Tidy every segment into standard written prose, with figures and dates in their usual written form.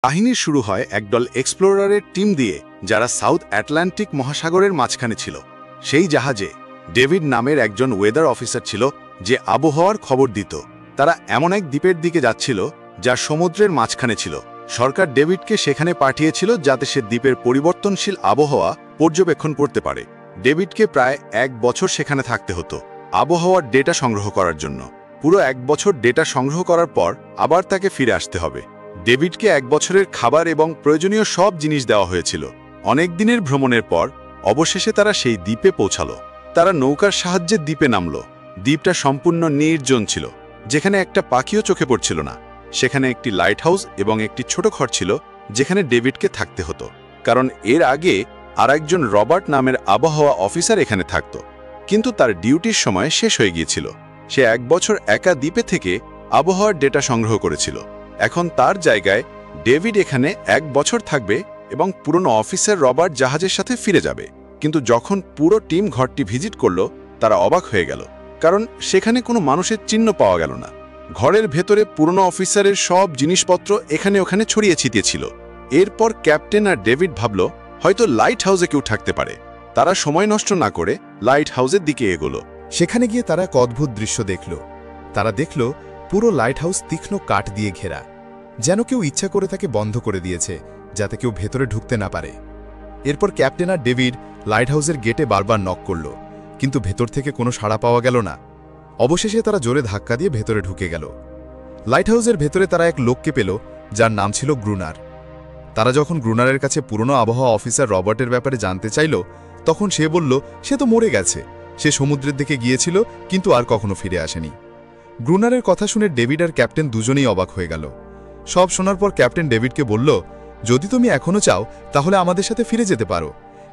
কাহিনী শুরু হয় একদল এক্সপ্লোরারের টিম দিয়ে যারা সাউথ আটলান্টিক মহাসাগরের মাঝখানে ছিল। সেই জাহাজে ডেভিড নামের একজন ওয়েদার অফিসার ছিল যে আবহাওয়ার খবর দিত। তারা এমন এক দ্বীপের দিকে যাচ্ছিল যা সমুদ্রের মাঝখানে ছিল। সরকার ডেভিডকে সেখানে পাঠিয়েছিল যাতে সে দ্বীপের পরিবর্তনশীল আবহাওয়া পর্যবেক্ষণ করতে পারে। ডেভিডকে প্রায় 1 বছর সেখানে থাকতে হতো আবহাওয়ার ডেটা সংগ্রহ করার জন্য। পুরো 1 বছর ডেটা সংগ্রহ করার পর আবার তাকে ফিরে আসতে হবে। ডেভিডকে 1 বছরের খাবার এবং প্রয়োজনীয় সব জিনিস দেওয়া হয়েছিল। অনেক দিনের ভ্রমণের পর অবশেষে তারা সেই দ্বীপে পৌঁছালো। তারা নৌকার সাহায্যে দ্বীপে নামলো। দ্বীপটা সম্পূর্ণ নির্জন ছিল, যেখানে একটা পাখিও চোখে পড়ছিল না। সেখানে একটি লাইট হাউস এবং একটি ছোট ঘর ছিল যেখানে ডেভিডকে থাকতে হতো, কারণ এর আগে আরেকজন রবার্ট নামের আবহাওয়া অফিসার এখানে থাকত, কিন্তু তার ডিউটির সময় শেষ হয়ে গিয়েছিল। সে 1 বছর একা দ্বীপে থেকে আবহাওয়ার ডেটা সংগ্রহ করেছিল। এখন তার জায়গায় ডেভিড এখানে 1 বছর থাকবে এবং পুরনো অফিসার রবার্ট জাহাজের সাথে ফিরে যাবে। কিন্তু যখন পুরো টিম ঘরটি ভিজিট করলো, তারা অবাক হয়ে গেল, কারণ সেখানে কোনো মানুষের চিহ্ন পাওয়া গেল না। ঘরের ভেতরে পুরনো অফিসারের সব জিনিসপত্র এখানে ওখানে ছড়িয়ে ছিটিয়ে ছিল। এরপর ক্যাপ্টেন আর ডেভিড ভাবল হয়তো লাইট হাউসে কেউ থাকতে পারে। তারা সময় নষ্ট না করে লাইট হাউসের দিকে এগোলো। সেখানে গিয়ে তারা এক অদ্ভুত দৃশ্য দেখল। তারা দেখল পুরো লাইট হাউস তীক্ষ্ণ কাঠ দিয়ে ঘেরা, যেন কেউ ইচ্ছা করে তাকে বন্ধ করে দিয়েছে যাতে কেউ ভেতরে ঢুকতে না পারে। এরপর ক্যাপ্টেন আর ডেভিড লাইট হাউসের গেটে বারবার নক করল, কিন্তু ভেতর থেকে কোনো সাড়া পাওয়া গেল না। অবশেষে তারা জোরে ধাক্কা দিয়ে ভেতরে ঢুকে গেল। লাইট হাউসের ভেতরে তারা এক লোককে পেল যার নাম ছিল গ্রুনার। তারা যখন গ্রুনারের কাছে পুরনো আবহাওয়া অফিসার রবার্টের ব্যাপারে জানতে চাইল, তখন সে বলল সে তো মরে গেছে, সে সমুদ্রের দিকে গিয়েছিল কিন্তু আর কখনো ফিরে আসেনি। গ্রুনারের কথা শুনে ডেভিড আর ক্যাপ্টেন দুজনেই অবাক হয়ে গেল। সব শোনার পর ক্যাপ্টেন ডেভিডকে বলল, যদি তুমি এখনও চাও তাহলে আমাদের সাথে ফিরে যেতে পারো।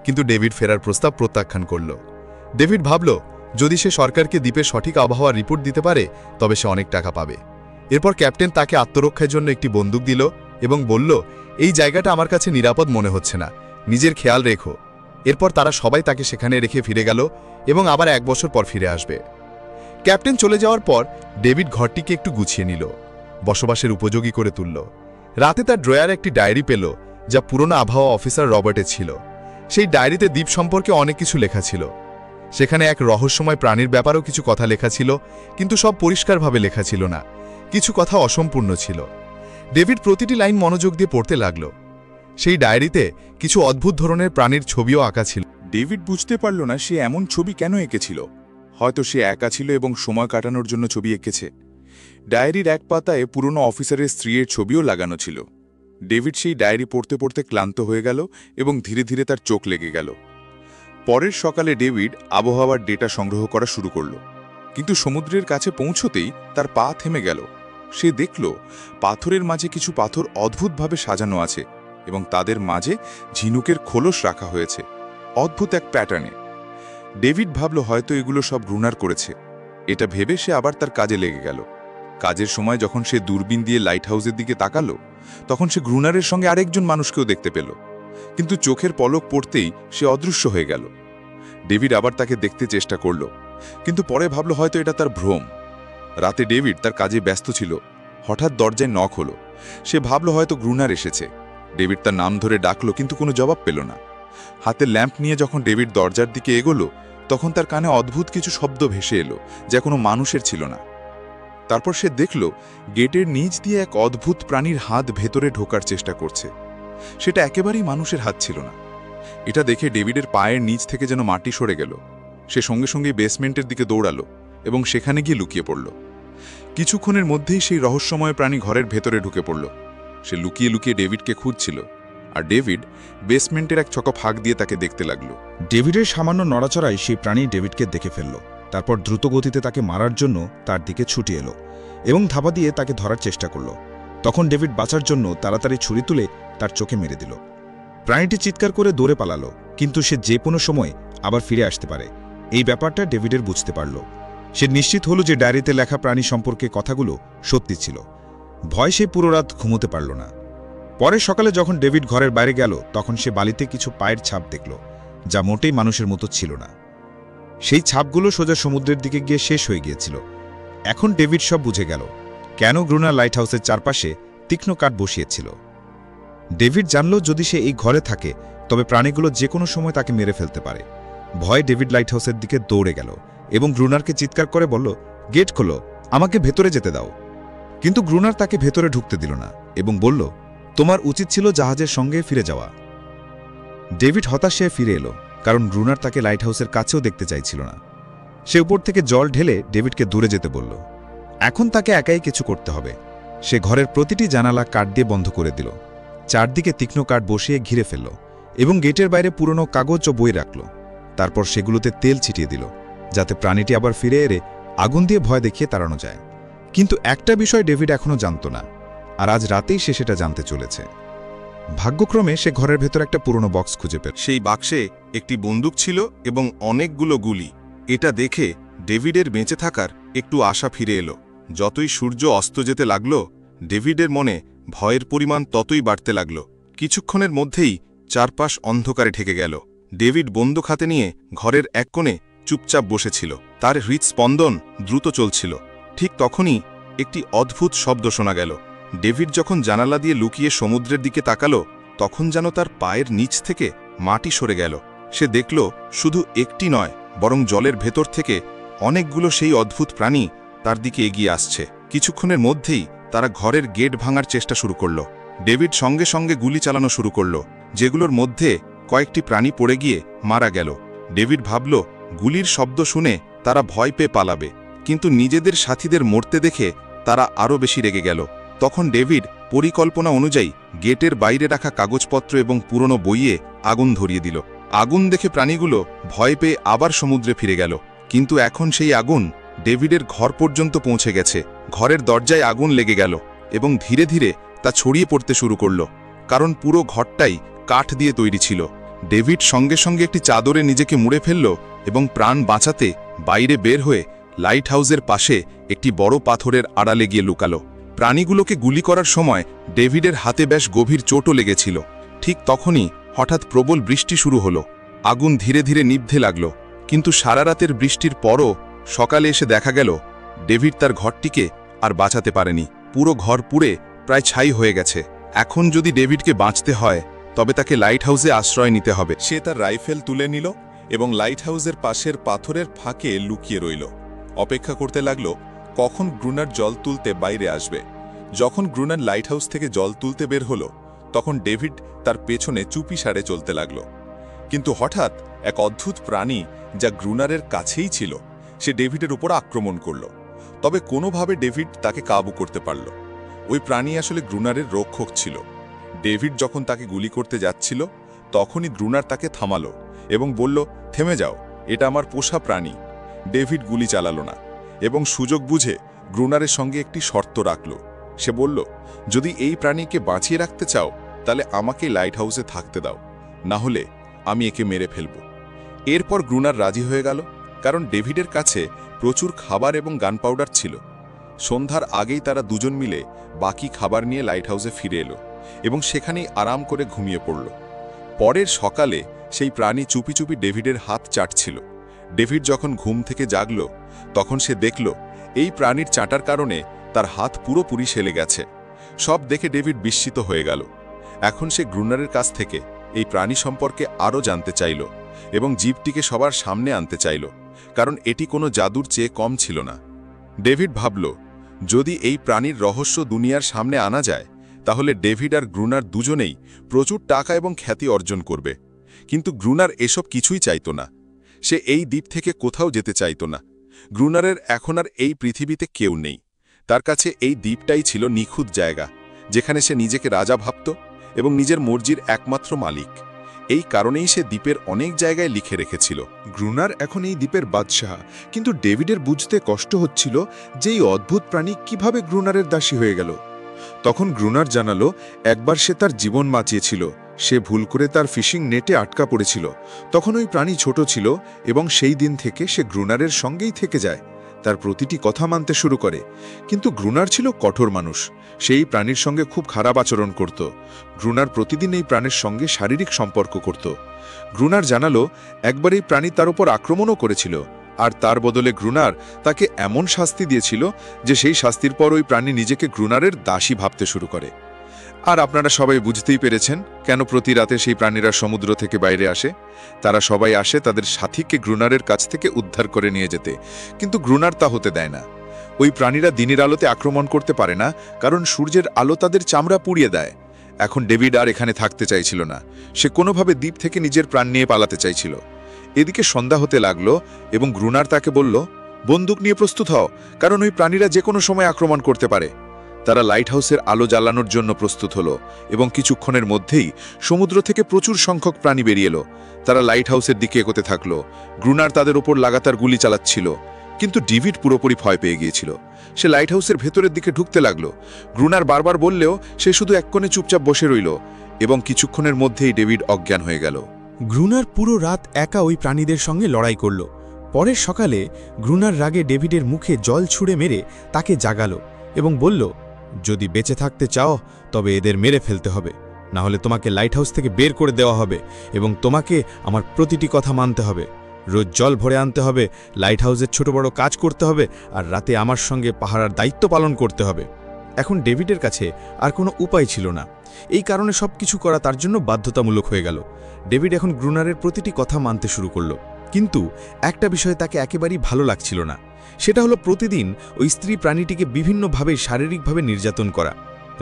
কিন্তু ডেভিড ফেরার প্রস্তাব প্রত্যাখ্যান করল। ডেভিড ভাবল যদি সে সরকারকে দ্বীপের সঠিক আবহাওয়ার রিপোর্ট দিতে পারে তবে সে অনেক টাকা পাবে। এরপর ক্যাপ্টেন তাকে আত্মরক্ষার জন্য একটি বন্দুক দিল এবং বলল, এই জায়গাটা আমার কাছে নিরাপদ মনে হচ্ছে না, নিজের খেয়াল রেখো। এরপর তারা সবাই তাকে সেখানে রেখে ফিরে গেল এবং আবার 1 বছর পর ফিরে আসবে। ক্যাপ্টেন চলে যাওয়ার পর ডেভিড ঘরটিকে একটু গুছিয়ে নিল, বসবাসের উপযোগী করে তুলল। রাতে তার ড্রয়ারে একটি ডায়েরি পেল যা পুরনো আবহাওয়া অফিসার রবার্টের ছিল। সেই ডায়েরিতে দ্বীপ সম্পর্কে অনেক কিছু লেখা ছিল। সেখানে এক রহস্যময় প্রাণীর ব্যাপারেও কিছু কথা লেখা ছিল, কিন্তু সব পরিষ্কারভাবে লেখা ছিল না, কিছু কথা অসম্পূর্ণ ছিল। ডেভিড প্রতিটি লাইন মনোযোগ দিয়ে পড়তে লাগল। সেই ডায়েরিতে কিছু অদ্ভুত ধরনের প্রাণীর ছবিও আঁকা ছিল। ডেভিড বুঝতে পারল না সে এমন ছবি কেন এঁকেছিল। হয়তো সে একা ছিল এবং সময় কাটানোর জন্য ছবি এঁকেছে। ডায়েরির এক পাতায় পুরনো অফিসারের স্ত্রীর ছবিও লাগানো ছিল। ডেভিড সেই ডায়েরি পড়তে পড়তে ক্লান্ত হয়ে গেল এবং ধীরে ধীরে তার চোখ লেগে গেল। পরের সকালে ডেভিড আবহাওয়ার ডেটা সংগ্রহ করা শুরু করল, কিন্তু সমুদ্রের কাছে পৌঁছতেই তার পা থেমে গেল। সে দেখল পাথরের মাঝে কিছু পাথর অদ্ভুতভাবে সাজানো আছে এবং তাদের মাঝে ঝিনুকের খোলস রাখা হয়েছে অদ্ভুত এক প্যাটার্নে। ডেভিড ভাবল হয়তো এগুলো সব গ্রুনার করেছে। এটা ভেবে সে আবার তার কাজে লেগে গেল। কাজের সময় যখন সে দূরবীন দিয়ে লাইট হাউসের দিকে তাকালো, তখন সে গ্রুনারের সঙ্গে আরেকজন মানুষকেও দেখতে পেল, কিন্তু চোখের পলক পড়তেই সে অদৃশ্য হয়ে গেল। ডেভিড আবার তাকে দেখতে চেষ্টা করল, কিন্তু পরে ভাবল হয়তো এটা তার ভ্রম। রাতে ডেভিড তার কাজে ব্যস্ত ছিল, হঠাৎ দরজায় নক হলো। সে ভাবল হয়তো গ্রুনার এসেছে। ডেভিড তার নাম ধরে ডাকলো, কিন্তু কোনো জবাব পেল না। হাতে ল্যাম্প নিয়ে যখন ডেভিড দরজার দিকে এগোলো, তখন তার কানে অদ্ভুত কিছু শব্দ ভেসে এলো যা কোনো মানুষের ছিল না। তারপর সে দেখল গেটের নিচ দিয়ে এক অদ্ভুত প্রাণীর হাত ভেতরে ঢোকার চেষ্টা করছে। সেটা একেবারেই মানুষের হাত ছিল না। এটা দেখে ডেভিডের পায়ের নিচ থেকে যেন মাটি সরে গেল। সে সঙ্গে সঙ্গে বেসমেন্টের দিকে দৌড়ালো এবং সেখানে গিয়ে লুকিয়ে পড়ল। কিছুক্ষণের মধ্যেই সেই রহস্যময় প্রাণী ঘরের ভেতরে ঢুকে পড়ল। সে লুকিয়ে লুকিয়ে ডেভিডকে খুঁজছিল, আর ডেভিড বেসমেন্টের এক ছোট ফাঁক দিয়ে তাকে দেখতে লাগলো। ডেভিডের সামান্য নড়াচড়ায় সেই প্রাণী ডেভিডকে দেখে ফেলল। তারপর দ্রুত গতিতে তাকে মারার জন্য তার দিকে ছুটে এলো এবং ধাপা দিয়ে তাকে ধরার চেষ্টা করল। তখন ডেভিড বাঁচার জন্য তাড়াতাড়ি ছুরি তুলে তার চোখে মেরে দিল। প্রাণীটি চিৎকার করে দৌড়ে পালালো, কিন্তু সে যে কোনো সময় আবার ফিরে আসতে পারে এই ব্যাপারটা ডেভিডের বুঝতে পারল। সে নিশ্চিত হল যে ডায়েরিতে লেখা প্রাণী সম্পর্কে কথাগুলো সত্যি ছিল। ভয় সে পুরো রাত ঘুমোতে পারল না। পরের সকালে যখন ডেভিড ঘরের বাইরে গেল, তখন সে বালিতে কিছু পায়ের ছাপ দেখল যা মোটেই মানুষের মতো ছিল না। সেই ছাপগুলো সোজা সমুদ্রের দিকে গিয়ে শেষ হয়ে গিয়েছিল। এখন ডেভিড সব বুঝে গেল কেন গ্রুনার লাইট হাউসের চারপাশে তীক্ষ্ণ কাঠ বসিয়েছিল। ডেভিড জানল যদি সে এই ঘরে থাকে তবে প্রাণীগুলো যে কোনো সময় তাকে মেরে ফেলতে পারে। ভয়ে ডেভিড লাইট হাউসের দিকে দৌড়ে গেল এবং গ্রুনারকে চিৎকার করে বলল, গেট খোলো, আমাকে ভেতরে যেতে দাও। কিন্তু গ্রুনার তাকে ভেতরে ঢুকতে দিল না এবং বলল, তোমার উচিত ছিল জাহাজের সঙ্গে ফিরে যাওয়া। ডেভিড হতাশ হয়ে ফিরে এলো, কারণ গ্রুনার তাকে লাইট হাউসের কাছেও দেখতে চাইছিল না। সে উপর থেকে জল ঢেলে ডেভিডকে দূরে যেতে বলল। এখন তাকে একাই কিছু করতে হবে। সে ঘরের প্রতিটি জানালা কাঠ দিয়ে বন্ধ করে দিল, চারদিকে তীক্ষ্ণ কাঠ বসিয়ে ঘিরে ফেলল এবং গেটের বাইরে পুরনো কাগজ ও বই রাখল। তারপর সেগুলোতে তেল ছিটিয়ে দিল, যাতে প্রাণীটি আবার ফিরে এলে আগুন দিয়ে ভয় দেখিয়ে তাড়ানো যায়। কিন্তু একটা বিষয় ডেভিড এখনও জানত না, আর আজ রাতেই সে সেটা জানতে চলেছে। ভাগ্যক্রমে সে ঘরের ভেতর একটা পুরনো বক্স খুঁজে পেল। সেই বাক্সে একটি বন্দুক ছিল এবং অনেকগুলো গুলি। এটা দেখে ডেভিডের বেঁচে থাকার একটু আশা ফিরে এলো। যতই সূর্য অস্ত যেতে লাগল, ডেভিডের মনে ভয়ের পরিমাণ ততই বাড়তে লাগল। কিছুক্ষণের মধ্যেই চারপাশ অন্ধকারে ঢেকে গেল। ডেভিড বন্দুক হাতে নিয়ে ঘরের এক কোণে চুপচাপ বসেছিল। তার হৃদস্পন্দন দ্রুত চলছিল। ঠিক তখনই একটি অদ্ভুত শব্দ শোনা গেল। ডেভিড যখন জানালা দিয়ে লুকিয়ে সমুদ্রের দিকে তাকালো, তখন যেন তার পায়ের নিচ থেকে মাটি সরে গেল। সে দেখল শুধু একটি নয়, বরং জলের ভেতর থেকে অনেকগুলো সেই অদ্ভুত প্রাণী তার দিকে এগিয়ে আসছে। কিছুক্ষণের মধ্যেই তারা ঘরের গেট ভাঙার চেষ্টা শুরু করল। ডেভিড সঙ্গে সঙ্গে গুলি চালানো শুরু করল, যেগুলোর মধ্যে কয়েকটি প্রাণী পড়ে গিয়ে মারা গেল। ডেভিড ভাবল গুলির শব্দ শুনে তারা ভয় পেয়ে পালাবে, কিন্তু নিজেদের সাথীদের মরতে দেখে তারা আরও বেশি রেগে গেল। তখন ডেভিড পরিকল্পনা অনুযায়ী গেটের বাইরে রাখা কাগজপত্র এবং পুরনো বইয়ে আগুন ধরিয়ে দিল। আগুন দেখে প্রাণীগুলো ভয় পেয়ে আবার সমুদ্রে ফিরে গেল। কিন্তু এখন সেই আগুন ডেভিডের ঘর পর্যন্ত পৌঁছে গেছে। ঘরের দরজায় আগুন লেগে গেল এবং ধীরে ধীরে তা ছড়িয়ে পড়তে শুরু করল, কারণ পুরো ঘরটাই কাঠ দিয়ে তৈরি ছিল। ডেভিড সঙ্গে সঙ্গে একটি চাদরে নিজেকে মুড়ে ফেলল এবং প্রাণ বাঁচাতে বাইরে বের হয়ে লাইট হাউসের পাশে একটি বড় পাথরের আড়ালে গিয়ে লুকালো। প্রাণীগুলোকে গুলি করার সময় ডেভিডের হাতে বেশ গভীর চোটও লেগেছিল। ঠিক তখনই হঠাৎ প্রবল বৃষ্টি শুরু হলো। আগুন ধীরে ধীরে নিভতে লাগল, কিন্তু সারা রাতের বৃষ্টির পরও সকালে এসে দেখা গেল ডেভিড তার ঘরটিকে আর বাঁচাতে পারেনি। পুরো ঘর পুড়ে প্রায় ছাই হয়ে গেছে। এখন যদি ডেভিডকে বাঁচতে হয় তবে তাকে লাইট হাউসে আশ্রয় নিতে হবে। সে তার রাইফেল তুলে নিল এবং লাইট হাউসের পাশের পাথরের ফাঁকে লুকিয়ে রইল। অপেক্ষা করতে লাগল কখন গ্রুনার জল তুলতে বাইরে আসবে। যখন গ্রুনার লাইট হাউস থেকে জল তুলতে বের হলো, তখন ডেভিড তার পেছনে চুপি সারে চলতে লাগল। কিন্তু হঠাৎ এক অদ্ভুত প্রাণী, যা গ্রুনারের কাছেই ছিল, সে ডেভিডের উপর আক্রমণ করল। তবে কোনোভাবে ডেভিড তাকে কাবু করতে পারল। ওই প্রাণী আসলে গ্রুনারের রক্ষক ছিল। ডেভিড যখন তাকে গুলি করতে যাচ্ছিল, তখনই গ্রুনার তাকে থামালো এবং বলল, থেমে যাও, এটা আমার পোষা প্রাণী। ডেভিড গুলি চালালো না এবং সুযোগ বুঝে গ্রুনারের সঙ্গে একটি শর্ত রাখল। সে বলল, যদি এই প্রাণীকে বাঁচিয়ে রাখতে চাও তাহলে আমাকে লাইট হাউসে থাকতে দাও, না হলে আমি একে মেরে ফেলব। এরপর গ্রুনার রাজি হয়ে গেল, কারণ ডেভিডের কাছে প্রচুর খাবার এবং গান পাউডার ছিল। সন্ধ্যার আগেই তারা দুজন মিলে বাকি খাবার নিয়ে লাইট হাউসে ফিরে এলো এবং সেখানেই আরাম করে ঘুমিয়ে পড়ল। পরের সকালে সেই প্রাণী চুপি চুপি ডেভিডের হাত চাটছিল। ডেভিড যখন ঘুম থেকে জাগল, তখন সে দেখল এই প্রাণীর চাটার কারণে তার হাত পুরোপুরি সেলে গেছে। সব দেখে ডেভিড বিস্মিত হয়ে গেল। এখন সে গ্রুনারের কাছ থেকে এই প্রাণী সম্পর্কে আরও জানতে চাইল এবং জীবটিকে সবার সামনে আনতে চাইল, কারণ এটি কোনো জাদুর চেয়ে কম ছিল না। ডেভিড ভাবল, যদি এই প্রাণীর রহস্য দুনিয়ার সামনে আনা যায় তাহলে ডেভিড আর গ্রুনার দুজনেই প্রচুর টাকা এবং খ্যাতি অর্জন করবে। কিন্তু গ্রুনার এসব কিছুই চাইত না। সে এই দ্বীপ থেকে কোথাও যেতে চাইত না। গ্রুনারের এখন আর এই পৃথিবীতে কেউ নেই। তার কাছে এই দ্বীপটাই ছিল নিখুঁত জায়গা, যেখানে সে নিজেকে রাজা ভাবত এবং নিজের মর্জির একমাত্র মালিক। এই কারণেই সে দ্বীপের অনেক জায়গায় লিখে রেখেছিল, গ্রুনার এখন এই দ্বীপের বাদশাহ। কিন্তু ডেভিডের বুঝতে কষ্ট হচ্ছিল যে এই অদ্ভুত প্রাণী কিভাবে গ্রুনারের দাসী হয়ে গেল। তখন গ্রুনার জানালো, একবার সে তার জীবন বাঁচিয়েছিল। সে ভুল করে তার ফিশিং নেটে আটকা পড়েছিল। তখন ওই প্রাণী ছোট ছিল এবং সেই দিন থেকে সে গ্রুনারের সঙ্গেই থেকে যায়। তার প্রতিটি কথা মানতে শুরু করে। কিন্তু গ্রুনার ছিল কঠোর মানুষ। সেই প্রাণীর সঙ্গে খুব খারাপ আচরণ করত। গ্রুনার প্রতিদিন এই প্রাণীর সঙ্গে শারীরিক সম্পর্ক করত। গ্রুনার জানালো, একবার এই প্রাণী তার উপর আক্রমণও করেছিল, আর তার বদলে গ্রুনার তাকে এমন শাস্তি দিয়েছিল যে সেই শাস্তির পর ওই প্রাণী নিজেকে গ্রুনারের দাসী ভাবতে শুরু করে। আর আপনারা সবাই বুঝতেই পেরেছেন কেন প্রতি রাতে সেই প্রাণীরা সমুদ্র থেকে বাইরে আসে। তারা সবাই আসে তাদের সাথীকে গ্রুনারের কাছ থেকে উদ্ধার করে নিয়ে যেতে, কিন্তু গ্রুনার তা হতে দেয় না। ওই প্রাণীরা দিনের আলোতে আক্রমণ করতে পারে না, কারণ সূর্যের আলো তাদের চামড়া পুড়িয়ে দেয়। এখন ডেভিড আর এখানে থাকতে চাইছিল না। সে কোনোভাবে দ্বীপ থেকে নিজের প্রাণ নিয়ে পালাতে চাইছিল। এদিকে সন্ধ্যা হতে লাগলো এবং গ্রুনার তাকে বলল, বন্দুক নিয়ে প্রস্তুত হও, কারণ ওই প্রাণীরা যে কোনো সময় আক্রমণ করতে পারে। তারা লাইট হাউসের আলো জ্বালানোর জন্য প্রস্তুত হলো এবং কিছুক্ষণের মধ্যেই সমুদ্র থেকে প্রচুর সংখ্যক প্রাণী বেরিয়ে এলো। তারা লাইট হাউসের দিকে এগোতে থাকলো। গ্রুনার তাদের ওপর লাগাতার গুলি চালাচ্ছিল, কিন্তু ডেভিড পুরোপুরি ভয় পেয়ে গিয়েছিল। সে লাইট হাউসের ভেতরের দিকে ঢুকতে লাগলো। গ্রুনার বারবার বললেও সে শুধু এক কোণে চুপচাপ বসে রইল এবং কিছুক্ষণের মধ্যেই ডেভিড অজ্ঞান হয়ে গেল। গ্রুনার পুরো রাত একা ওই প্রাণীদের সঙ্গে লড়াই করল। পরের সকালে গ্রুনার রাগে ডেভিডের মুখে জল ছুঁড়ে মেরে তাকে জাগালো এবং বলল, যদি বেঁচে থাকতে চাও তবে এদের মেরে ফেলতে হবে, না হলে তোমাকে লাইট হাউস থেকে বের করে দেওয়া হবে এবং তোমাকে আমার প্রতিটি কথা মানতে হবে। রোজ জল ভরে আনতে হবে, লাইট হাউসের ছোট বড় কাজ করতে হবে, আর রাতে আমার সঙ্গে পাহারার দায়িত্ব পালন করতে হবে। এখন ডেভিডের কাছে আর কোনো উপায় ছিল না। এই কারণে সব কিছু করা তার জন্য বাধ্যতামূলক হয়ে গেল। ডেভিড এখন গ্রুনারের প্রতিটি কথা মানতে শুরু করল, কিন্তু একটা বিষয়ে তাকে একেবারেই ভালো লাগছিল না। সেটা হলো প্রতিদিন ওই স্ত্রী প্রাণীটিকে বিভিন্নভাবে শারীরিকভাবে নির্যাতন করা।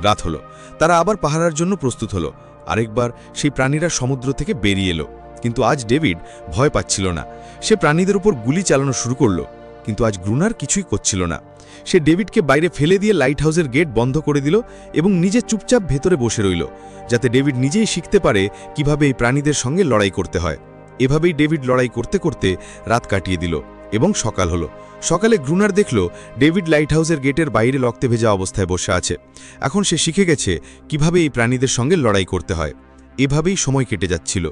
রাত হলো, তারা আবার পাহারার জন্য প্রস্তুত হলো। আরেকবার সেই প্রাণীরা সমুদ্র থেকে বেরিয়ে এলো, কিন্তু আজ ডেভিড ভয় পাচ্ছিল না। সে প্রাণীদের উপর গুলি চালানো শুরু করল, কিন্তু আজ গ্রুনার কিছুই করছিল না। সে ডেভিডকে বাইরে ফেলে দিয়ে লাইট হাউসের গেট বন্ধ করে দিল এবং নিজে চুপচাপ ভেতরে বসে রইল, যাতে ডেভিড নিজেই শিখতে পারে কিভাবে এই প্রাণীদের সঙ্গে লড়াই করতে হয়। এভাবেই ডেভিড লড়াই করতে করতে রাত কাটিয়ে দিল এবং সকাল হলো। সকালে গ্রুনার দেখল ডেভিড লাইট হাউসের গেটের বাইরে রক্তে ভেজা অবস্থায় বসে আছে। এখন সে শিখে গেছে কিভাবে এই প্রাণীদের সঙ্গে লড়াই করতে হয়। এভাবেই সময় কেটে যাচ্ছিল,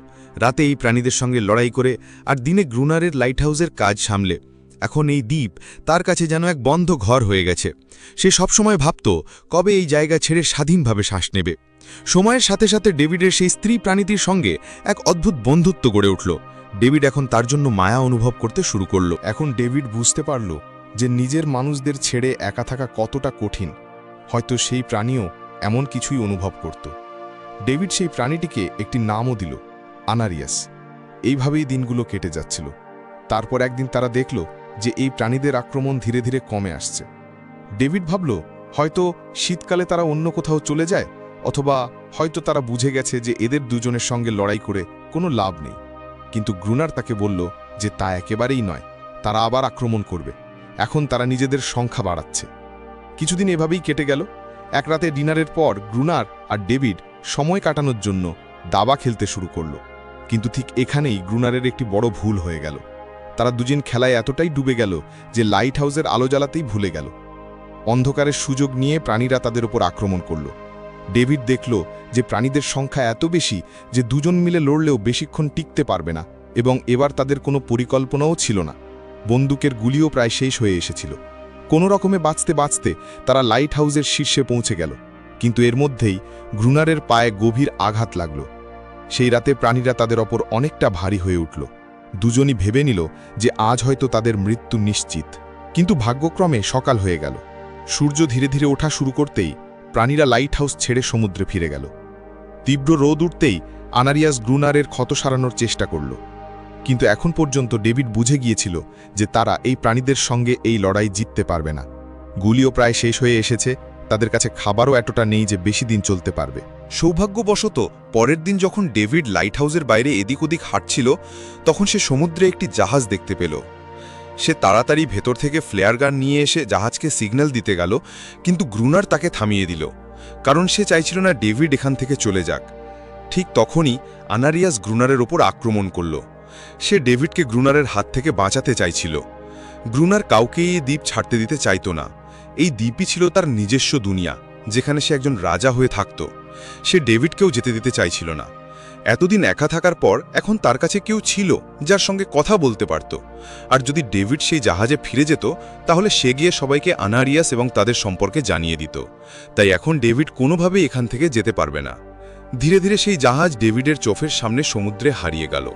রাতে এই প্রাণীদের সঙ্গে লড়াই করে আর দিনে গ্রুনারের লাইট হাউসের কাজ সামলে। এখন এই দ্বীপ তার কাছে যেন এক বন্ধ ঘর হয়ে গেছে। সে সবসময় ভাবত কবে এই জায়গা ছেড়ে স্বাধীনভাবে শ্বাস নেবে। সময়ের সাথে সাথে ডেভিডের সেই স্ত্রী প্রাণীটির সঙ্গে এক অদ্ভুত বন্ধুত্ব গড়ে উঠল। ডেভিড এখন তার জন্য মায়া অনুভব করতে শুরু করল। এখন ডেভিড বুঝতে পারল যে নিজের মানুষদের ছেড়ে একা থাকা কতটা কঠিন। হয়তো সেই প্রাণীও এমন কিছুই অনুভব করত। ডেভিড সেই প্রাণীটিকে একটি নামও দিল, আনারিয়াস। এইভাবেই দিনগুলো কেটে যাচ্ছিল। তারপর একদিন তারা দেখল যে এই প্রাণীদের আক্রমণ ধীরে ধীরে কমে আসছে। ডেভিড ভাবল হয়তো শীতকালে তারা অন্য কোথাও চলে যায়, অথবা হয়তো তারা বুঝে গেছে যে এদের দুজনের সঙ্গে লড়াই করে কোনো লাভ নেই। কিন্তু গ্রুনার তাকে বলল যে তা একেবারেই নয়, তারা আবার আক্রমণ করবে। এখন তারা নিজেদের সংখ্যা বাড়াচ্ছে। কিছুদিন এভাবেই কেটে গেল। এক রাতে ডিনারের পর গ্রুনার আর ডেভিড সময় কাটানোর জন্য দাবা খেলতে শুরু করল। কিন্তু ঠিক এখানেই গ্রুনারের একটি বড় ভুল হয়ে গেল। তারা দুজন খেলায় এতটাই ডুবে গেল যে লাইট হাউসের আলো জ্বালাতেই ভুলে গেল। অন্ধকারের সুযোগ নিয়ে প্রাণীরা তাদের উপর আক্রমণ করল। ডেভিড দেখল যে প্রাণীদের সংখ্যা এত বেশি যে দুজন মিলে লড়লেও বেশিক্ষণ টিকতে পারবে না, এবং এবার তাদের কোনো পরিকল্পনাও ছিল না। বন্দুকের গুলিও প্রায় শেষ হয়ে এসেছিল। কোনো রকমে বাঁচতে বাঁচতে তারা লাইট হাউসের শীর্ষে পৌঁছে গেল, কিন্তু এর মধ্যেই গ্রুনারের পায়ে গভীর আঘাত লাগল। সেই রাতে প্রাণীরা তাদের ওপর অনেকটা ভারী হয়ে উঠল। দুজনই ভেবে নিল যে আজ হয়তো তাদের মৃত্যু নিশ্চিত। কিন্তু ভাগ্যক্রমে সকাল হয়ে গেল। সূর্য ধীরে ধীরে ওঠা শুরু করতেই প্রাণীরা লাইট হাউস ছেড়ে সমুদ্রে ফিরে গেল। তীব্র রোদ উঠতেই আনারিয়াস গ্রুনারের ক্ষত সারানোর চেষ্টা করল, কিন্তু এখন পর্যন্ত ডেভিড বুঝে গিয়েছিল যে তারা এই প্রাণীদের সঙ্গে এই লড়াই জিততে পারবে না। গুলিও প্রায় শেষ হয়ে এসেছে, তাদের কাছে খাবারও এতটা নেই যে বেশি দিন চলতে পারবে। সৌভাগ্যবশত পরের দিন যখন ডেভিড লাইট হাউসের বাইরে এদিক ওদিক হাঁটছিল, তখন সে সমুদ্রে একটি জাহাজ দেখতে পেল। সে তাড়াতাড়ি ভেতর থেকে ফ্লেয়ার গান নিয়ে এসে জাহাজকে সিগন্যাল দিতে গেল, কিন্তু গ্রুনার তাকে থামিয়ে দিল, কারণ সে চাইছিল না ডেভিড এখান থেকে চলে যাক। ঠিক তখনই আনারিয়াস গ্রুনারের ওপর আক্রমণ করল। সে ডেভিডকে গ্রুনারের হাত থেকে বাঁচাতে চাইছিল। গ্রুনার কাউকেই এই দ্বীপ ছাড়তে দিতে চাইত না। এই দ্বীপই ছিল তার নিজস্ব দুনিয়া, যেখানে সে একজন রাজা হয়ে থাকত। সে ডেভিডকেও যেতে দিতে চাইছিল না। এতদিন একা থাকার পর এখন তার কাছে কেউ ছিল যার সঙ্গে কথা বলতে পারত। আর যদি ডেভিড সেই জাহাজে ফিরে যেত, তাহলে সে গিয়ে সবাইকে আনারিয়াস এবং তাদের সম্পর্কে জানিয়ে দিত। তাই এখন ডেভিড কোনোভাবেই এখান থেকে যেতে পারবে না। ধীরে ধীরে সেই জাহাজ ডেভিডের চোখের সামনে সমুদ্রে হারিয়ে গেল।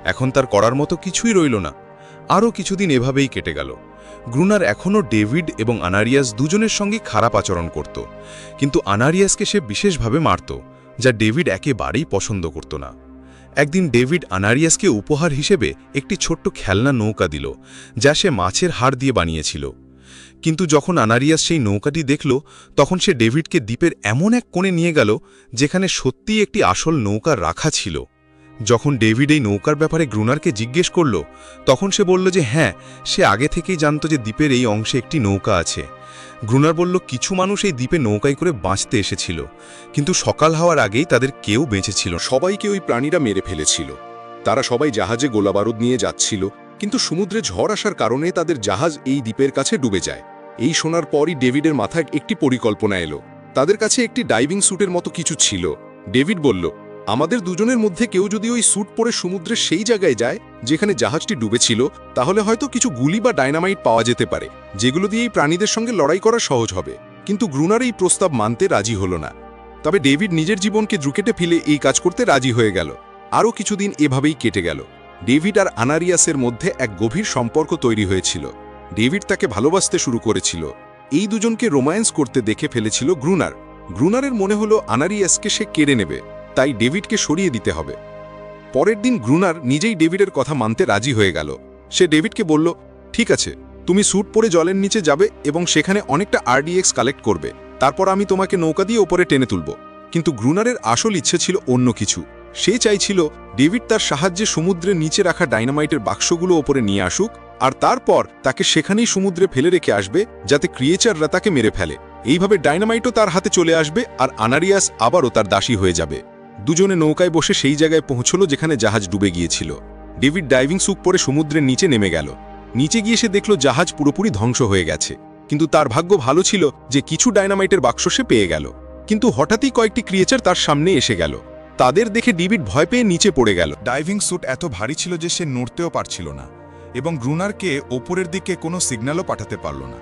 এখন তার করার মতো কিছুই রইল না। আরও কিছুদিন এভাবেই কেটে গেল। গ্রুনার এখনও ডেভিড এবং আনারিয়াস দুজনের সঙ্গে খারাপ আচরণ করত, কিন্তু আনারিয়াসকে সে বিশেষভাবে মারত, যা ডেভিড একেবারেই পছন্দ করত না। একদিন ডেভিড আনারিয়াসকে উপহার হিসেবে একটি ছোট্ট খেলনা নৌকা দিল, যা সে মাছের হাড় দিয়ে বানিয়েছিল। কিন্তু যখন আনারিয়াস সেই নৌকাটি দেখল, তখন সে ডেভিডকে দ্বীপের এমন এক কোণে নিয়ে গেল যেখানে সত্যিই একটি আসল নৌকা রাখা ছিল। যখন ডেভিড এই নৌকার ব্যাপারে গ্রুনারকে জিজ্ঞেস করল, তখন সে বলল যে হ্যাঁ, সে আগে থেকেই জানত যে দ্বীপের এই অংশে একটি নৌকা আছে। গ্রুনার বলল কিছু মানুষ এই দ্বীপে নৌকায় করে বাঁচতে এসেছিল, কিন্তু সকাল হওয়ার আগেই তাদের কেউ বেঁচেছিল। সবাইকে ওই প্রাণীরা মেরে ফেলেছিল। তারা সবাই জাহাজে গোলাবারুদ নিয়ে যাচ্ছিল, কিন্তু সমুদ্রে ঝড় আসার কারণে তাদের জাহাজ এই দ্বীপের কাছে ডুবে যায়। এই শোনার পরই ডেভিডের মাথায় একটি পরিকল্পনা এলো। তাদের কাছে একটি ডাইভিং স্যুটের মতো কিছু ছিল। ডেভিড বলল, আমাদের দুজনের মধ্যে কেউ যদি ওই স্যুট পরে সমুদ্রের সেই জায়গায় যায় যেখানে জাহাজটি ডুবেছিল, তাহলে হয়তো কিছু গুলি বা ডায়নামাইট পাওয়া যেতে পারে, যেগুলো দিয়ে এই প্রাণীদের সঙ্গে লড়াই করা সহজ হবে। কিন্তু গ্রুনার এই প্রস্তাব মানতে রাজি হল না। তবে ডেভিড নিজের জীবনকে ঝুঁকেটে ফেলে এই কাজ করতে রাজি হয়ে গেল। আরও কিছুদিন এভাবেই কেটে গেল। ডেভিড আর আনারিয়াসের মধ্যে এক গভীর সম্পর্ক তৈরি হয়েছিল। ডেভিড তাকে ভালোবাসতে শুরু করেছিল। এই দুজনকে রোম্যান্স করতে দেখে ফেলেছিল গ্রুনার। গ্রুনারের মনে হলো আনারিয়াসকে সে কেড়ে নেবে, তাই ডেভিডকে সরিয়ে দিতে হবে। পরের দিন গ্রুনার নিজেই ডেভিডের কথা মানতে রাজি হয়ে গেল। সে ডেভিডকে বলল, ঠিক আছে, তুমি স্যুট পরে জলের নিচে যাবে এবং সেখানে অনেকটা আরডিএক্স কালেক্ট করবে। তারপর আমি তোমাকে নৌকা দিয়ে ওপরে টেনে তুলব। কিন্তু গ্রুনারের আসল ইচ্ছে ছিল অন্য কিছু। সে চাইছিল ডেভিড তার সাহায্যে সমুদ্রের নিচে রাখা ডাইনামাইটের বাক্সগুলো ওপরে নিয়ে আসুক, আর তারপর তাকে সেখানেই সমুদ্রে ফেলে রেখে আসবে, যাতে ক্রিয়েচাররা তাকে মেরে ফেলে। এইভাবে ডাইনামাইটও তার হাতে চলে আসবে আর আনারিয়াস আবারও তার দাসী হয়ে যাবে। দুজনে নৌকায় বসে সেই জায়গায় পৌঁছল যেখানে জাহাজ ডুবে গিয়েছিল। ডেভিড ডাইভিং স্যুট পরে সমুদ্রের নিচে নেমে গেল। নিচে গিয়ে সে দেখল জাহাজ পুরোপুরি ধ্বংস হয়ে গেছে, কিন্তু তার ভাগ্য ভালো ছিল যে কিছু ডাইনামাইটের বাক্স সে পেয়ে গেল। কিন্তু হঠাৎই কয়েকটি ক্রিয়েচার তার সামনে এসে গেল। তাদের দেখে ডেভিড ভয় পেয়ে নিচে পড়ে গেল। ডাইভিং স্যুট এত ভারী ছিল যে সে নড়তেও পারছিল না, এবং গ্রুনারকে ওপরের দিকে কোনো সিগন্যালও পাঠাতে পারল না।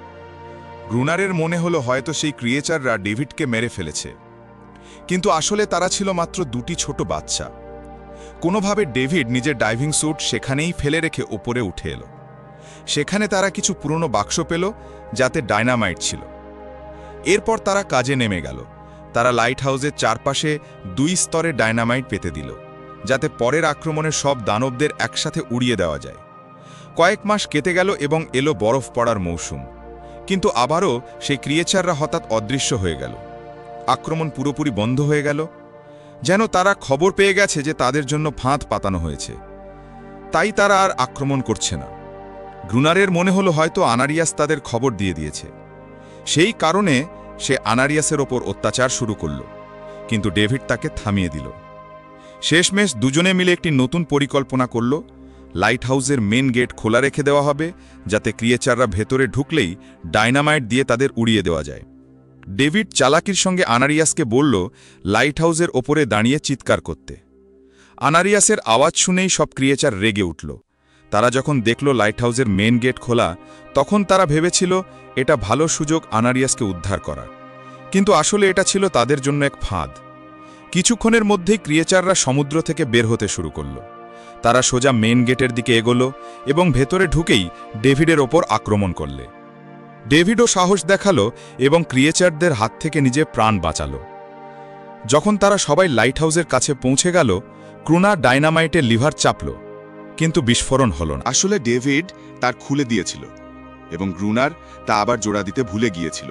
গ্রুনারের মনে হলো হয়তো সেই ক্রিয়েচাররা ডেভিডকে মেরে ফেলেছে, কিন্তু আসলে তারা ছিল মাত্র দুটি ছোট বাচ্চা। কোনোভাবে ডেভিড নিজের ডাইভিং স্যুট সেখানেই ফেলে রেখে ওপরে উঠে এলো। সেখানে তারা কিছু পুরনো বাক্স পেল, যাতে ডায়নামাইট ছিল। এরপর তারা কাজে নেমে গেল। তারা লাইট হাউসের চারপাশে 2 স্তরে ডায়নামাইট পেতে দিল, যাতে পরের আক্রমণের সব দানবদের একসাথে উড়িয়ে দেওয়া যায়। কয়েক মাস কেটে গেল এবং এলো বরফ পড়ার মৌসুম, কিন্তু আবারও সেই ক্রিয়েচাররা হঠাৎ অদৃশ্য হয়ে গেল। আক্রমণ পুরোপুরি বন্ধ হয়ে গেল, যেন তারা খবর পেয়ে গেছে যে তাদের জন্য ফাঁদ পাতানো হয়েছে, তাই তারা আর আক্রমণ করছে না। গ্রুনারের মনে হলো হয়তো আনারিয়াস তাদের খবর দিয়ে দিয়েছে। সেই কারণে সে আনারিয়াসের ওপর অত্যাচার শুরু করল, কিন্তু ডেভিড তাকে থামিয়ে দিল। শেষমেশ দুজনে মিলে একটি নতুন পরিকল্পনা করল। লাইট হাউসের মেন গেট খোলা রেখে দেওয়া হবে, যাতে ক্রিয়েচাররা ভেতরে ঢুকলেই ডায়নামাইট দিয়ে তাদের উড়িয়ে দেওয়া যায়। ডেভিড চালাকির সঙ্গে আনারিয়াসকে বলল লাইট হাউসের ওপরে দাঁড়িয়ে চিৎকার করতে। আনারিয়াসের আওয়াজ শুনেই সব ক্রিয়েচার রেগে উঠল। তারা যখন দেখল লাইট হাউসের মেন গেট খোলা, তখন তারা ভেবেছিল এটা ভালো সুযোগ আনারিয়াসকে উদ্ধার করার, কিন্তু আসলে এটা ছিল তাদের জন্য এক ফাঁদ। কিছুক্ষণের মধ্যেই ক্রিয়েচাররা সমুদ্র থেকে বের হতে শুরু করল। তারা সোজা মেন গেটের দিকে এগোলো এবং ভেতরে ঢুকেই ডেভিডের ওপর আক্রমণ করলে। ডেভিডও সাহস দেখালো এবং ক্রিয়েচারদের হাত থেকে নিজে প্রাণ বাঁচালো। যখন তারা সবাই লাইট হাউসের কাছে পৌঁছে গেল, ক্রুনা ডায়নামাইটের লিভার চাপল, কিন্তু বিস্ফোরণ হল না। আসলে ডেভিড তার খুলে দিয়েছিল এবং গ্রুনার তা আবার জোড়া দিতে ভুলে গিয়েছিল।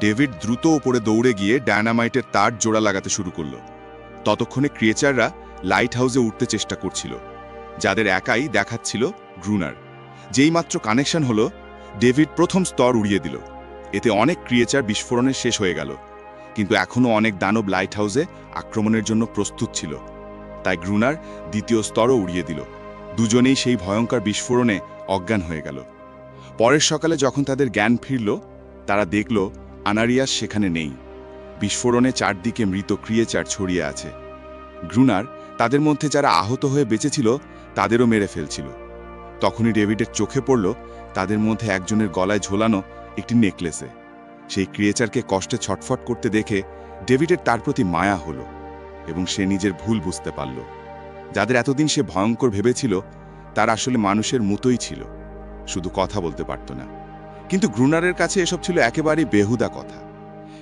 ডেভিড দ্রুত ওপরে দৌড়ে গিয়ে ডায়নামাইটের তার জোড়া লাগাতে শুরু করল। ততক্ষণে ক্রিয়েচাররা লাইট হাউসে উঠতে চেষ্টা করছিল, যাদের একাই দেখাচ্ছিল গ্রুনার। যেই মাত্র কানেকশন হলো, ডেভিড প্রথম স্তর উড়িয়ে দিল। এতে অনেক ক্রিয়েচার বিস্ফোরণে শেষ হয়ে গেল, কিন্তু এখনও অনেক দানব লাইট হাউসে আক্রমণের জন্য প্রস্তুত ছিল। তাই গ্রুনার দ্বিতীয় স্তরও উড়িয়ে দিল। দুজনেই সেই ভয়ঙ্কর বিস্ফোরণে অজ্ঞান হয়ে গেল। পরের সকালে যখন তাদের জ্ঞান ফিরল, তারা দেখল আনারিয়াস সেখানে নেই। বিস্ফোরণে চারদিকে মৃত ক্রিয়েচার ছড়িয়ে আছে। গ্রুনার তাদের মধ্যে যারা আহত হয়ে বেঁচেছিল তাদেরও মেরে ফেলছিল। তখনই ডেভিডের চোখে পড়ল তাদের মধ্যে একজনের গলায় ঝোলানো একটি নেকলেসে। সেই ক্রিয়েচারকে কষ্টে ছটফট করতে দেখে ডেভিডের তার প্রতি মায়া হলো এবং সে নিজের ভুল বুঝতে পারল। যাদের এতদিন সে ভয়ঙ্কর ভেবেছিল, তারা আসলে মানুষের মতোই ছিল, শুধু কথা বলতে পারত না। কিন্তু গ্রুনারের কাছে এসব ছিল একেবারেই বেহুদা কথা।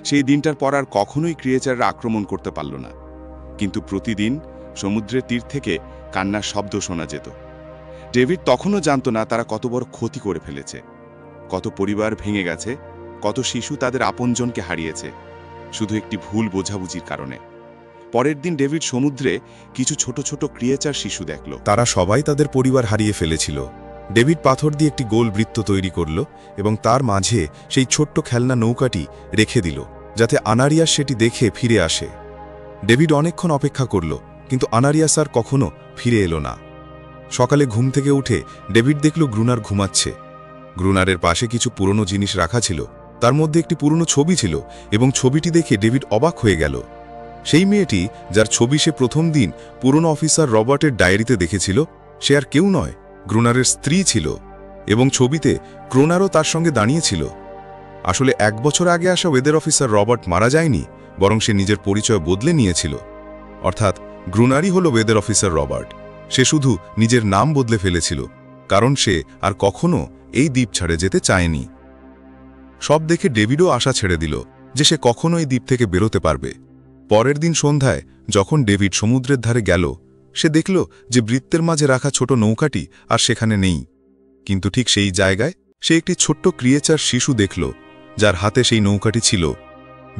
সেই দিনটার পর আর কখনোই ক্রিয়েচাররা আক্রমণ করতে পারল না। কিন্তু প্রতিদিন সমুদ্রের তীর থেকে কান্নার শব্দ শোনা যেত। ডেভিড তখনও জানত না তারা কত বড় ক্ষতি করে ফেলেছে, কত পরিবার ভেঙে গেছে, কত শিশু তাদের আপনজনকে হারিয়েছে, শুধু একটি ভুল বোঝাবুঝির কারণে। পরের দিন ডেভিড সমুদ্রে কিছু ছোট ছোট ক্রিয়েচার শিশু দেখল। তারা সবাই তাদের পরিবার হারিয়ে ফেলেছিল। ডেভিড পাথর দিয়ে একটি গোল বৃত্ত তৈরি করল এবং তার মাঝে সেই ছোট্ট খেলনা নৌকাটি রেখে দিল, যাতে আনারিয়াস সেটি দেখে ফিরে আসে। ডেভিড অনেকক্ষণ অপেক্ষা করল, কিন্তু আনারিয়াস আর কখনো ফিরে এলো না। সকালে ঘুম থেকে উঠে ডেভিড দেখল গ্রুনার ঘুমাচ্ছে। গ্রুনারের পাশে কিছু পুরনো জিনিস রাখা ছিল, তার মধ্যে একটি পুরনো ছবি ছিল এবং ছবিটি দেখে ডেভিড অবাক হয়ে গেল। সেই মেয়েটি যার ছবি সে প্রথম দিন পুরনো অফিসার রবার্টের ডায়েরিতে দেখেছিল, সে আর কেউ নয়, গ্রুনারের স্ত্রী ছিল, এবং ছবিতে ক্রোনারও তার সঙ্গে দাঁড়িয়েছিল। আসলে 1 বছর আগে আসা ওয়েদার অফিসার রবার্ট মারা যায়নি, বরং সে নিজের পরিচয় বদলে নিয়েছিল। অর্থাৎ গ্রুনারই হল ওয়েদার অফিসার রবার্ট। সে শুধু নিজের নাম বদলে ফেলেছিল, কারণ সে আর কখনো এই দ্বীপ ছেড়ে যেতে চায়নি। সব দেখে ডেভিডও আশা ছেড়ে দিল যে সে কখনো এই দ্বীপ থেকে বেরোতে পারবে। পরের দিন সন্ধ্যায় যখন ডেভিড সমুদ্রের ধারে গেল, সে দেখল যে বৃত্তের মাঝে রাখা ছোট নৌকাটি আর সেখানে নেই। কিন্তু ঠিক সেই জায়গায় সে একটি ছোট্ট ক্রিয়েচার শিশু দেখল, যার হাতে সেই নৌকাটি ছিল।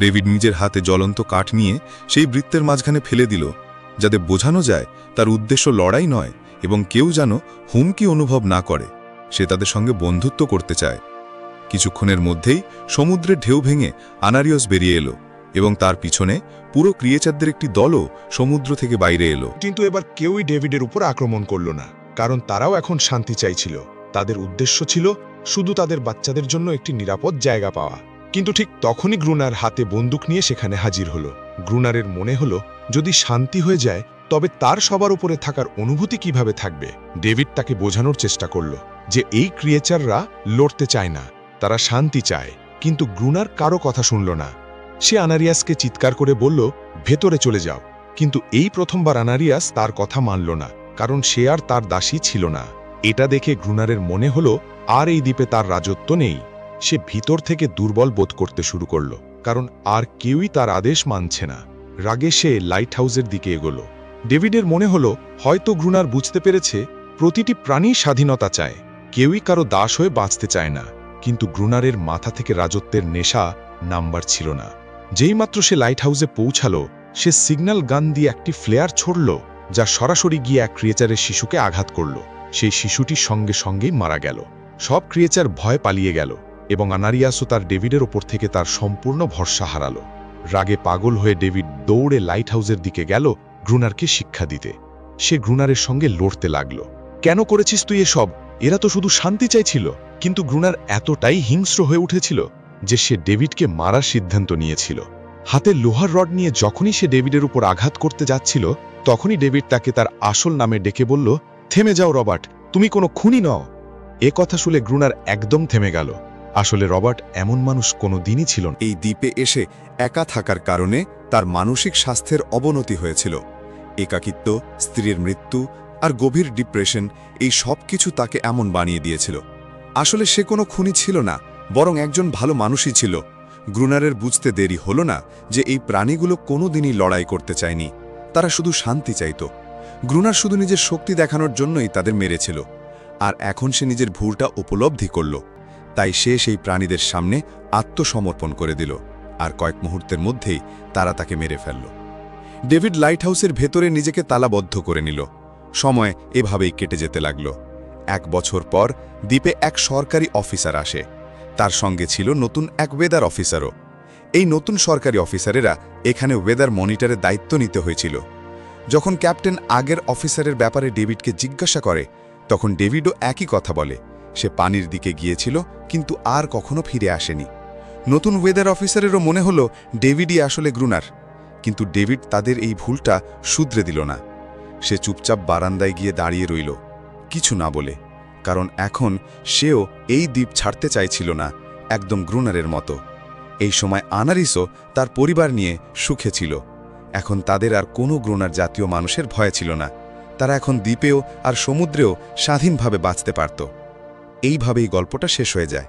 ডেভিড নিজের হাতে জ্বলন্ত কাঠ নিয়ে সেই বৃত্তের মাঝখানে ফেলে দিল, যাতে বোঝানো যায় তার উদ্দেশ্য লড়াই নয় এবং কেউ যেন হুমকি অনুভব না করে। সে তাদের সঙ্গে বন্ধুত্ব করতে চায়। কিছুক্ষণের মধ্যেই সমুদ্রের ঢেউ ভেঙে আনারিয়াস বেরিয়ে এলো এবং তার পিছনে পুরো ক্রিয়েচারদের একটি দলও সমুদ্র থেকে বাইরে এলো। কিন্তু এবার কেউই ডেভিডের উপর আক্রমণ করল না, কারণ তারাও এখন শান্তি চাইছিল। তাদের উদ্দেশ্য ছিল শুধু তাদের বাচ্চাদের জন্য একটি নিরাপদ জায়গা পাওয়া। কিন্তু ঠিক তখনই গ্রুনার হাতে বন্দুক নিয়ে সেখানে হাজির হলো। গ্রুনারের মনে হলো যদি শান্তি হয়ে যায় তবে তার সবার উপরে থাকার অনুভূতি কিভাবে থাকবে। ডেভিড তাকে বোঝানোর চেষ্টা করল যে এই ক্রিয়েচাররা লড়তে চায় না, তারা শান্তি চায়। কিন্তু গ্রুনার কারো কথা শুনল না। সে আনারিয়াসকে চিৎকার করে বলল, ভেতরে চলে যাও। কিন্তু এই প্রথমবার আনারিয়াস তার কথা মানল না, কারণ সে আর তার দাসী ছিল না। এটা দেখে গ্রুনারের মনে হলো আর এই দ্বীপে তার রাজত্ব নেই। সে ভিতর থেকে দুর্বল বোধ করতে শুরু করল, কারণ আর কেউই তার আদেশ মানছে না। রাগে সে লাইট হাউসের দিকে এগোলো। ডেভিডের মনে হলো হয়তো গ্রুনার বুঝতে পেরেছে প্রতিটি প্রাণী স্বাধীনতা চায়, কেউই কারো দাস হয়ে বাঁচতে চায় না। কিন্তু গ্রুনারের মাথা থেকে রাজত্বের নেশা নাম্বার ছিল না। যেইমাত্র সে লাইট হাউসে পৌঁছালো, সে সিগন্যাল গান দিয়ে একটি ফ্লেয়ার ছড়ল, যা সরাসরি গিয়ে এক ক্রিয়েচারের শিশুকে আঘাত করল। সেই শিশুটি সঙ্গে সঙ্গেই মারা গেল। সব ক্রিয়েচার ভয় পালিয়ে গেল এবং আনারিয়াসও তার ডেভিডের ওপর থেকে তার সম্পূর্ণ ভরসা হারালো। রাগে পাগল হয়ে ডেভিড দৌড়ে লাইট হাউসের দিকে গেল গ্রুনারকে শিক্ষা দিতে। সে গ্রুনারের সঙ্গে লড়তে লাগল। কেন করেছিস তুই এসব? এরা তো শুধু শান্তি চাইছিল। কিন্তু গ্রুনার এতটাই হিংস্র হয়ে উঠেছিল যে সে ডেভিডকে মারার সিদ্ধান্ত নিয়েছিল। হাতে লোহার রড নিয়ে যখনই সে ডেভিডের উপর আঘাত করতে যাচ্ছিল, তখনই ডেভিড তাকে তার আসল নামে ডেকে বলল, থেমে যাও রবার্ট, তুমি কোনো খুনি নও। এ কথা শুনে গ্রুনার একদম থেমে গেল। আসলে রবার্ট এমন মানুষ কোনো দিনই ছিল না। এই দ্বীপে এসে একা থাকার কারণে তার মানসিক স্বাস্থ্যের অবনতি হয়েছিল। একাকিত্ব, স্ত্রীর মৃত্যু আর গভীর ডিপ্রেশন, এই সব কিছু তাকে এমন বানিয়ে দিয়েছিল। আসলে সে কোনো খুনি ছিল না, বরং একজন ভালো মানুষই ছিল। গ্রুনারের বুঝতে দেরি হলো না যে এই প্রাণীগুলো কোনোদিনই লড়াই করতে চায়নি, তারা শুধু শান্তি চাইত। গ্রুনার শুধু নিজের শক্তি দেখানোর জন্যই তাদের মেরেছিল, আর এখন সে নিজের ভুলটা উপলব্ধি করল। তাই সে সেই প্রাণীদের সামনে আত্মসমর্পণ করে দিল, আর কয়েক মুহূর্তের মধ্যেই তারা তাকে মেরে ফেলল। ডেভিড লাইট হাউসের ভেতরে নিজেকে তালাবদ্ধ করে নিল। সময় এভাবেই কেটে যেতে লাগল। 1 বছর পর দ্বীপে এক সরকারি অফিসার আসে। তার সঙ্গে ছিল নতুন এক ওয়েদার অফিসারও। এই নতুন সরকারি অফিসারেরা এখানে ওয়েদার মনিটরের দায়িত্ব নিতে হয়েছিল। যখন ক্যাপ্টেন আগের অফিসারের ব্যাপারে ডেভিডকে জিজ্ঞাসা করে, তখন ডেভিডও একই কথা বলে। সে পানির দিকে গিয়েছিল, কিন্তু আর কখনো ফিরে আসেনি। নতুন ওয়েদার অফিসারেরও মনে হলো ডেভিডই আসলে গ্রুনার, কিন্তু ডেভিড তাদের এই ভুলটা শুধরে দিল না। সে চুপচাপ বারান্দায় গিয়ে দাঁড়িয়ে রইল, কিছু না বলে, কারণ এখন সেও এই দ্বীপ ছাড়তে চাইছিল না, একদম গ্রুনারের মতো। এই সময় আনারিসও তার পরিবার নিয়ে সুখে ছিল। এখন তাদের আর কোনো গ্রুনার জাতীয় মানুষের ভয় ছিল না। তারা এখন দ্বীপেও আর সমুদ্রেও স্বাধীনভাবে বাঁচতে পারত। এইভাবেই গল্পটা শেষ হয়ে যায়।